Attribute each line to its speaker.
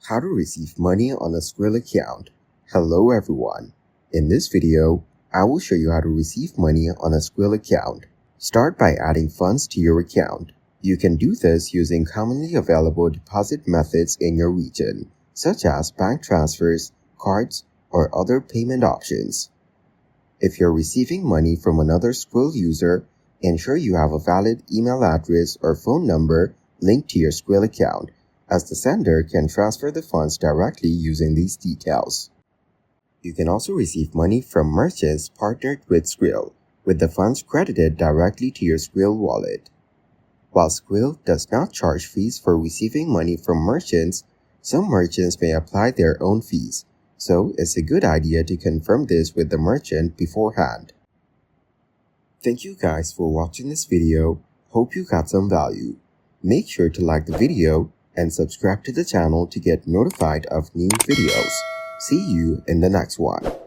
Speaker 1: How to receive money on a Skrill account. Hello everyone. In this video, I will show you how to receive money on a Skrill account. Start by adding funds to your account. You can do this using commonly available deposit methods in your region, such as bank transfers, cards, or other payment options. If you're receiving money from another Skrill user, ensure you have a valid email address or phone number linked to your Skrill account, as the sender can transfer the funds directly using these details. You can also receive money from merchants partnered with Skrill, with the funds credited directly to your Skrill wallet. While Skrill does not charge fees for receiving money from merchants, some merchants may apply their own fees, so it's a good idea to confirm this with the merchant beforehand. Thank you guys for watching this video. Hope you got some value. Make sure to like the video and subscribe to the channel to get notified of new videos. See you in the next one.